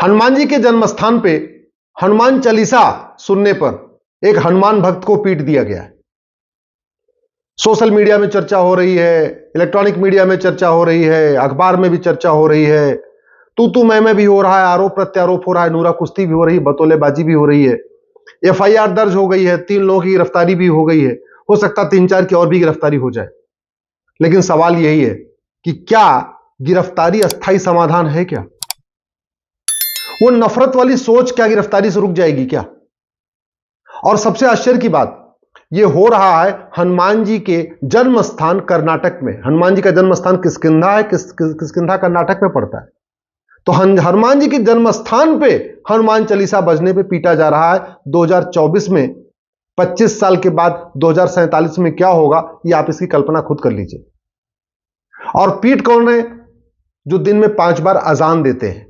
हनुमान जी के जन्म स्थान पे हनुमान चालीसा सुनने पर एक हनुमान भक्त को पीट दिया गया है। सोशल मीडिया में चर्चा हो रही है, इलेक्ट्रॉनिक मीडिया में चर्चा हो रही है, अखबार में भी चर्चा हो रही है, तू मैं भी हो रहा है, आरोप प्रत्यारोप हो रहा है, नूरा कुश्ती भी हो रही है, बतौलेबाजी भी हो रही है, एफआईआर दर्ज हो गई है, 3 लोगों की गिरफ्तारी भी हो गई है, हो सकता 3-4 की और भी गिरफ्तारी हो जाए। लेकिन सवाल यही है कि क्या गिरफ्तारी अस्थायी समाधान है? क्या वो नफरत वाली सोच क्या गिरफ्तारी से रुक जाएगी क्या? और सबसे आश्चर्य की बात यह हो रहा है हनुमान जी के जन्म स्थान कर्नाटक में। हनुमान जी का जन्म स्थान किष्किंधा है, किष्किंधा कर्नाटक में पड़ता है। तो हनुमान जी के जन्म स्थान पे हनुमान चालीसा बजने पे पीटा जा रहा है। 2024 में 25 साल के बाद 2047 में क्या होगा, ये आप इसकी कल्पना खुद कर लीजिए। और पीट कौन रहे? जो दिन में 5 बार अजान देते हैं।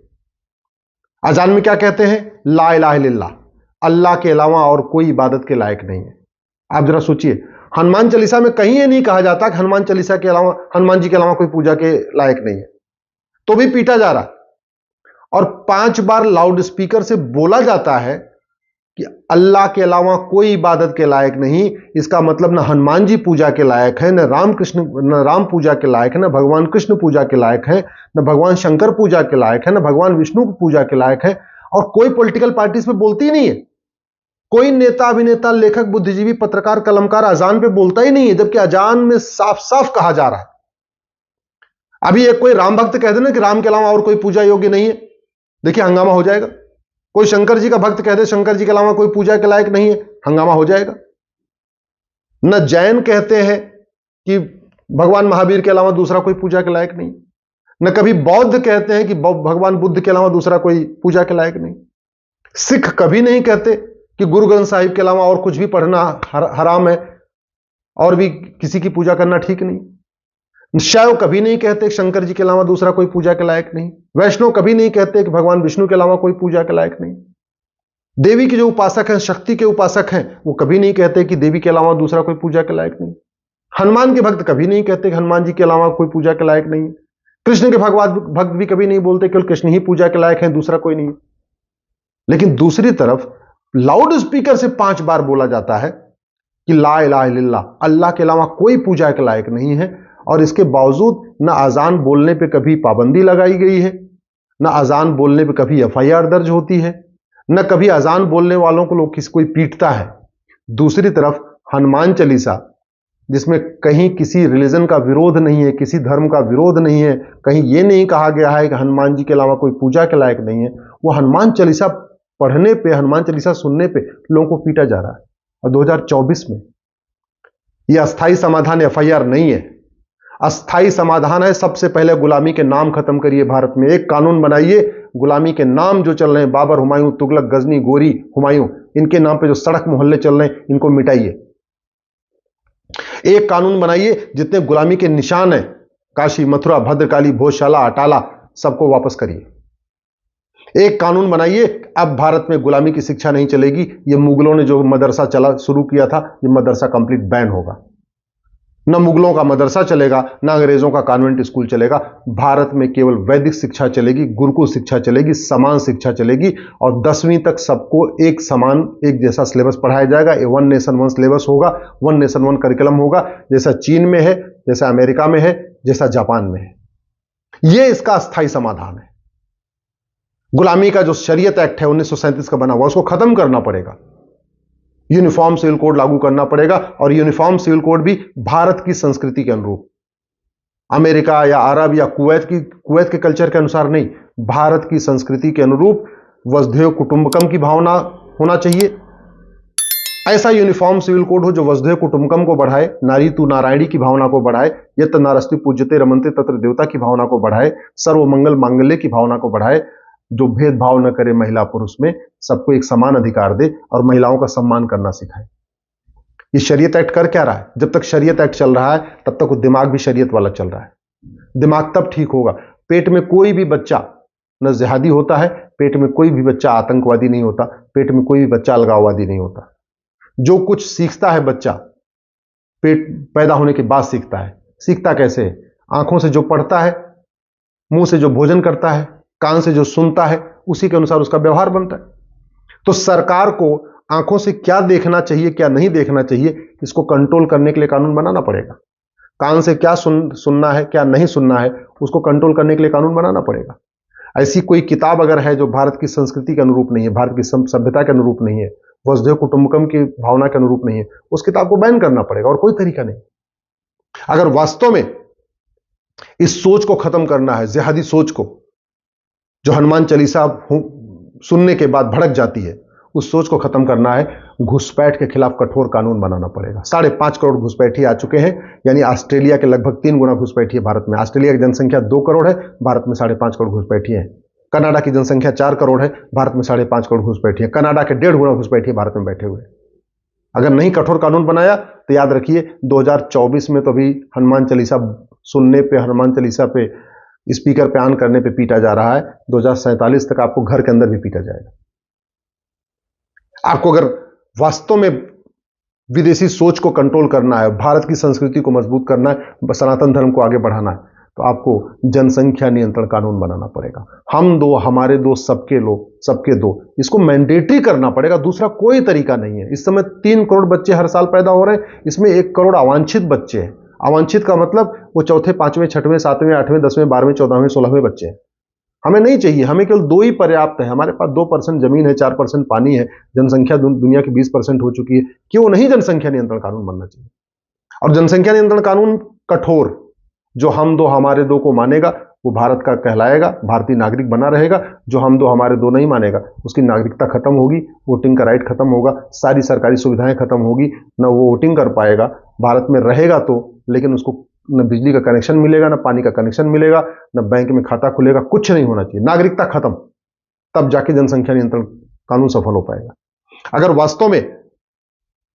अजान में क्या कहते हैं? ला इलाहा इल्लल्लाह, अल्लाह के अलावा और कोई इबादत के लायक नहीं है। आप जरा सोचिए, हनुमान चालीसा में कहीं यह नहीं कहा जाता कि हनुमान चालीसा के अलावा, हनुमान जी के अलावा कोई पूजा के लायक नहीं है, तो भी पीटा जा रहा। और 5 बार लाउड स्पीकर से बोला जाता है कि अल्लाह के अलावा कोई इबादत के लायक नहीं। इसका मतलब न हनुमान जी पूजा के लायक है, न राम पूजा के लायक है, न भगवान कृष्ण पूजा के लायक है, न भगवान शंकर पूजा के लायक है, न भगवान विष्णु पूजा के लायक है। और कोई पॉलिटिकल पार्टी इस पे बोलती ही नहीं है। कोई नेता, अभिनेता, लेखक, बुद्धिजीवी, पत्रकार, कलमकार अजान पे बोलता ही नहीं है, जबकि अजान में साफ साफ कहा जा रहा है। अभी एक कोई राम भक्त कह दे ना कि राम के अलावा और कोई पूजा योग्य नहीं है, देखिए हंगामा हो जाएगा। कोई शंकर जी का भक्त कह दे शंकर जी के अलावा कोई पूजा के लायक नहीं है, हंगामा हो जाएगा। न जैन कहते हैं कि भगवान महावीर के अलावा दूसरा कोई पूजा के लायक नहीं, न कभी बौद्ध कहते हैं कि भगवान बुद्ध के अलावा दूसरा कोई पूजा के लायक नहीं। सिख कभी नहीं कहते कि गुरु ग्रंथ साहिब के अलावा और कुछ भी पढ़ना हराम है और भी किसी की पूजा करना ठीक नहीं। शैव कभी नहीं कहते कि शंकर जी के अलावा दूसरा कोई पूजा के लायक नहीं। वैष्णव कभी नहीं कहते कि भगवान विष्णु के अलावा कोई पूजा के लायक नहीं। देवी के जो उपासक हैं, शक्ति के उपासक हैं, वो कभी नहीं कहते कि देवी के अलावा दूसरा कोई पूजा के लायक नहीं। हनुमान के भक्त कभी नहीं कहते कि हनुमान जी के अलावा कोई पूजा के लायक नहीं। कृष्ण के भक्त भी कभी नहीं बोलते केवल कृष्ण ही पूजा के लायक है, दूसरा कोई नहीं। लेकिन दूसरी तरफ लाउड स्पीकर से 5 बार बोला जाता है कि ला इलाहा इल्लल्लाह, अल्लाह के अलावा कोई पूजा के लायक नहीं है। और इसके बावजूद न अजान बोलने पे कभी पाबंदी लगाई गई है, न अजान बोलने पे कभी एफआईआर दर्ज होती है, न कभी अजान बोलने वालों को लोग कोई पीटता है। दूसरी तरफ हनुमान चालीसा, जिसमें कहीं किसी रिलीजन का विरोध नहीं है, किसी धर्म का विरोध नहीं है, कहीं यह नहीं कहा गया है कि हनुमान जी के अलावा कोई पूजा के लायक नहीं है, वो हनुमान चालीसा पढ़ने पे, हनुमान चालीसा सुनने पे लोगों को पीटा जा रहा है। और 2024 में यह अस्थायी समाधान एफआईआर नहीं है। अस्थायी समाधान है सबसे पहले गुलामी के नाम खत्म करिए। भारत में एक कानून बनाइए, गुलामी के नाम जो चल रहे हैं, बाबर, हुमायूं, तुगलक, गजनी, गोरी, हुमायूं, इनके नाम पे जो सड़क मोहल्ले चल रहे हैं, इनको मिटाइए। एक कानून बनाइए, जितने गुलामी के निशान हैं, काशी, मथुरा, भद्रकाली, भोजशाला, अटाला, सबको वापस करिए। एक कानून बनाइए, अब भारत में गुलामी की शिक्षा नहीं चलेगी। ये मुगलों ने जो मदरसा शुरू किया था, ये मदरसा कंप्लीट बैन होगा। न मुगलों का मदरसा चलेगा, न अंग्रेजों का कॉन्वेंट स्कूल चलेगा। भारत में केवल वैदिक शिक्षा चलेगी, गुरुकुल शिक्षा चलेगी, समान शिक्षा चलेगी। और 10वीं तक सबको एक समान, एक जैसा सिलेबस पढ़ाया जाएगा। ये 1 नेशन 1 सिलेबस होगा, 1 नेशन 1 करिकुलम होगा, जैसा चीन में है, जैसा अमेरिका में है, जैसा जापान में है। यह इसका अस्थायी समाधान है। गुलामी का जो शरीयत एक्ट है 1937 का बना हुआ, उसको खत्म करना पड़ेगा। यूनिफॉर्म सिविल कोड लागू करना पड़ेगा। और यूनिफॉर्म सिविल कोड भी भारत की संस्कृति के अनुरूप, अमेरिका या अरब या कुवैत के कल्चर के अनुसार नहीं, भारत की संस्कृति के अनुरूप वसुधैव कुटुंबकम की भावना होना चाहिए। ऐसा यूनिफॉर्म सिविल कोड हो जो वसुधैव कुटुंबकम को बढ़ाए, नारी तू नारायणी की भावना को बढ़ाए, यत नारस्ति पूज्यते रमन्ते तत्र देवता की भावना को बढ़ाए, सर्वमंगल मांगल्य की भावना को बढ़ाए, जो भेदभाव न करे महिला पुरुष में, सबको एक समान अधिकार दे और महिलाओं का सम्मान करना सिखाए। ये शरीयत एक्ट कर क्या रहा है? जब तक शरीयत एक्ट चल रहा है तब तक वो दिमाग भी शरीयत वाला चल रहा है। दिमाग तब ठीक होगा। पेट में कोई भी बच्चा न जिहादी होता है, पेट में कोई भी बच्चा आतंकवादी नहीं होता, पेट में कोई भी बच्चा अलगाववादी नहीं होता। जो कुछ सीखता है बच्चा पेट पैदा होने के बाद सीखता है। सीखता कैसे है? आंखों से जो पढ़ता है, मुंह से जो भोजन करता है, कान से जो सुनता है उसी के अनुसार उसका व्यवहार बनता है। तो सरकार को आंखों से क्या देखना चाहिए, क्या नहीं देखना चाहिए, इसको कंट्रोल करने के लिए कानून बनाना पड़ेगा। कान से क्या सुनना है, क्या नहीं सुनना है, उसको कंट्रोल करने के लिए कानून बनाना पड़ेगा। ऐसी कोई किताब अगर है जो भारत की संस्कृति के अनुरूप नहीं है, भारत की सभ्यता के अनुरूप नहीं है, वसुधैव कुटुंबकम की भावना के अनुरूप नहीं है, उस किताब को बैन करना पड़ेगा, और कोई तरीका नहीं। अगर वास्तव में इस सोच को खत्म करना है, जिहादी सोच को, जो हनुमान चालीसा सुनने के बाद भड़क जाती है, उस सोच को खत्म करना है, घुसपैठ के खिलाफ कठोर कानून बनाना पड़ेगा। 5.5 करोड़ घुसपैठी आ चुके हैं, यानी ऑस्ट्रेलिया के लगभग 3 गुना घुसपैठी है भारत में। ऑस्ट्रेलिया की जनसंख्या 2 करोड़ है, भारत में 5.5 करोड़ घुसपैठी है। कनाडा की जनसंख्या 4 करोड़ है, भारत में 5.5 करोड़ घुसपैठी है। कनाडा के 1.5 गुना घुसपैठी भारत में बैठे हुए। अगर नहीं कठोर कानून बनाया तो याद रखिए 2024 में तो अभी हनुमान चालीसा सुनने पे, हनुमान चालीसा पे स्पीकर पे ऑन करने पे पीटा जा रहा है, 2047 तक आपको घर के अंदर भी पीटा जाएगा। आपको अगर वास्तव में विदेशी सोच को कंट्रोल करना है, भारत की संस्कृति को मजबूत करना है, सनातन धर्म को आगे बढ़ाना है, तो आपको जनसंख्या नियंत्रण कानून बनाना पड़ेगा। हम दो, हमारे दो, सबके लोग, सबके दो, इसको मैंडेटरी करना पड़ेगा। दूसरा कोई तरीका नहीं है। इस समय 3 करोड़ बच्चे हर साल पैदा हो रहे हैं, इसमें 1 करोड़ अवांछित बच्चे हैं। अवांछित का मतलब वो चौथे, 5वें, 6वें, 7वें, 8वें, 10वें, 12वें, 14वें, 16वें बच्चे हैं। हमें नहीं चाहिए, हमें केवल 2 ही पर्याप्त है। हमारे पास 2% जमीन है, 4% पानी है, जनसंख्या दुनिया की 20% हो चुकी है। क्यों नहीं जनसंख्या नियंत्रण कानून बनना चाहिए? और जनसंख्या नियंत्रण कानून कठोर, जो हम दो हमारे दो को मानेगा वो भारत का कहलाएगा, भारतीय नागरिक बना रहेगा। जो हम दो हमारे दो नहीं मानेगा उसकी नागरिकता खत्म होगी, वोटिंग का राइट खत्म होगा, सारी सरकारी सुविधाएं खत्म होगी, न वो वोटिंग कर पाएगा। भारत में रहेगा तो, लेकिन उसको न बिजली का कनेक्शन मिलेगा, न पानी का कनेक्शन मिलेगा, न बैंक में खाता खुलेगा, कुछ नहीं होना चाहिए। नागरिकता खत्म, तब जाके जनसंख्या नियंत्रण कानून सफल हो पाएगा। अगर वास्तव में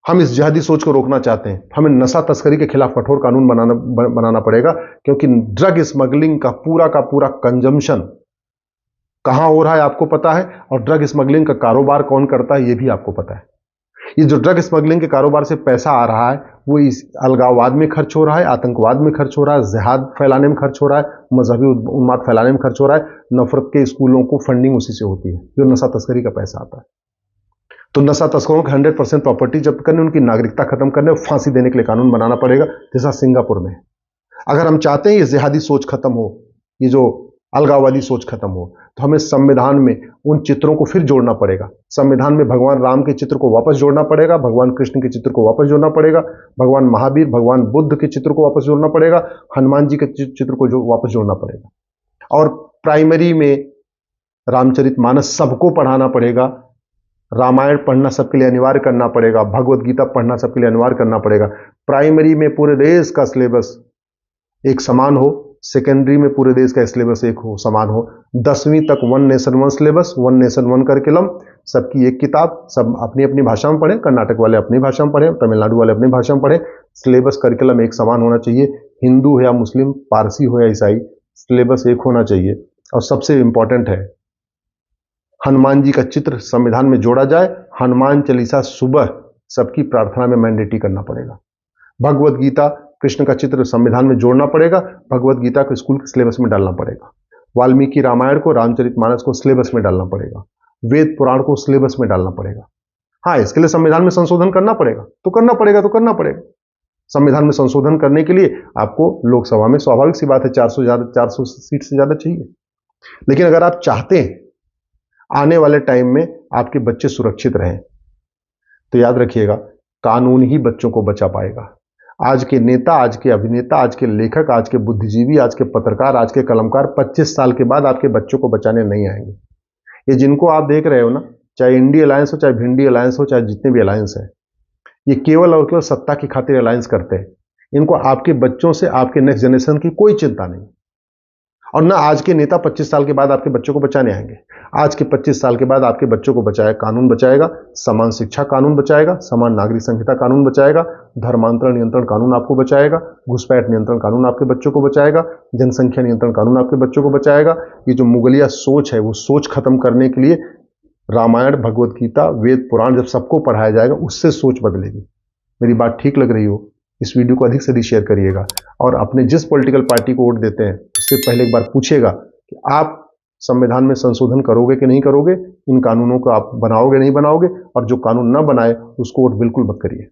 हम इस जिहादी सोच को रोकना चाहते हैं, हमें नशा तस्करी के खिलाफ कठोर कानून बनाना पड़ेगा, क्योंकि ड्रग स्मगलिंग का पूरा कंजम्पशन कहां हो रहा है आपको पता है, और ड्रग स्मगलिंग का कारोबार कौन करता है ये भी आपको पता है। ये जो ड्रग स्मगलिंग के कारोबार से पैसा आ रहा है वो इस अलगाववाद में खर्च हो रहा है, आतंकवाद में खर्च हो रहा है, जिहाद फैलाने में खर्च हो रहा है, मजहबी उन्माद फैलाने में खर्च हो रहा है, नफरत के स्कूलों को फंडिंग उसी से होती है, जो नशा तस्करी का पैसा आता है। तो नशा तस्करों को 100% प्रॉपर्टी जब्त करने, उनकी नागरिकता खत्म करने और फांसी देने के लिए कानून बनाना पड़ेगा, जैसा सिंगापुर में। अगर हम चाहते हैं ये जिहादी सोच खत्म हो, ये जो अलगाववादी सोच खत्म हो, तो हमें संविधान में उन चित्रों को फिर जोड़ना पड़ेगा। संविधान में भगवान राम के चित्र को वापस जोड़ना पड़ेगा, भगवान कृष्ण के चित्र को वापस जोड़ना पड़ेगा, भगवान महावीर, भगवान बुद्ध के चित्र को वापस जोड़ना पड़ेगा, हनुमान जी के चित्र को वापस जोड़ना पड़ेगा। और प्राइमरी में रामचरितमानस सबको पढ़ाना पड़ेगा, रामायण पढ़ना सबके लिए अनिवार्य करना पड़ेगा, भगवत गीता पढ़ना सबके लिए अनिवार्य करना पड़ेगा। प्राइमरी में पूरे देश का सिलेबस एक समान हो, सेकेंडरी में पूरे देश का सिलेबस एक हो, समान हो। 10वीं तक 1 नेशन 1 सिलेबस, 1 नेशन 1 करिकुलम, सबकी एक किताब, सब अपनी अपनी भाषा में पढ़ें। कर्नाटक वाले अपनी भाषा में पढ़ें, तमिलनाडु वाले अपनी भाषा में पढ़ें। सिलेबस करिकुलम एक समान होना चाहिए। हिंदू हो या मुस्लिम, पारसी हो या ईसाई, सिलेबस एक होना चाहिए। और सबसे इंपॉर्टेंट है, हनुमान जी का चित्र संविधान में जोड़ा जाए। हनुमान चालीसा सुबह सबकी प्रार्थना में मैंडेटरी करना पड़ेगा। भगवत गीता, कृष्ण का चित्र संविधान में जोड़ना पड़ेगा, भगवत गीता को स्कूल के सिलेबस में डालना पड़ेगा। वाल्मीकि रामायण को, रामचरितमानस को सिलेबस में डालना पड़ेगा, वेद पुराण को सिलेबस में डालना पड़ेगा। हाँ, इसके लिए संविधान में संशोधन करना पड़ेगा, तो करना पड़ेगा। संविधान में संशोधन करने के लिए आपको लोकसभा में, स्वाभाविक सी बात है, 400 सीट से ज्यादा चाहिए। लेकिन अगर आप चाहते हैं आने वाले टाइम में आपके बच्चे सुरक्षित रहें, तो याद रखिएगा, कानून ही बच्चों को बचा पाएगा। आज के नेता, आज के अभिनेता, आज के लेखक, आज के बुद्धिजीवी, आज के पत्रकार, आज के कलमकार 25 साल के बाद आपके बच्चों को बचाने नहीं आएंगे। ये जिनको आप देख रहे हो ना, चाहे इंडी अलायंस हो, चाहे भिंडी अलायंस हो, चाहे जितने भी अलायंस है, ये केवल और केवल सत्ता की खातिर अलायंस करते हैं। इनको आपके बच्चों से, आपके नेक्स्ट जनरेशन की कोई चिंता नहीं। और ना आज के नेता 25 साल के बाद आपके बच्चों को बचाने आएंगे। आज के 25 साल के बाद आपके बच्चों को कानून बचाएगा, समान शिक्षा कानून बचाएगा, समान नागरिक संहिता कानून बचाएगा, धर्मांतरण नियंत्रण कानून आपको बचाएगा, घुसपैठ नियंत्रण कानून आपके बच्चों को बचाएगा, जनसंख्या नियंत्रण कानून आपके बच्चों को बचाएगा। ये जो मुगलिया सोच है, वो सोच खत्म करने के लिए रामायण, भगवत गीता, वेद पुराण जब सबको पढ़ाया जाएगा, उससे सोच बदलेगी। मेरी बात ठीक लग रही हो, इस वीडियो को अधिक से अधिक शेयर करिएगा। और अपने जिस पॉलिटिकल पार्टी को वोट देते हैं, उससे पहले एक बार पूछिएगा कि आप संविधान में संशोधन करोगे कि नहीं करोगे, इन कानूनों को आप बनाओगे नहीं बनाओगे, और जो कानून ना बनाए उसको वोट बिल्कुल मत करिए।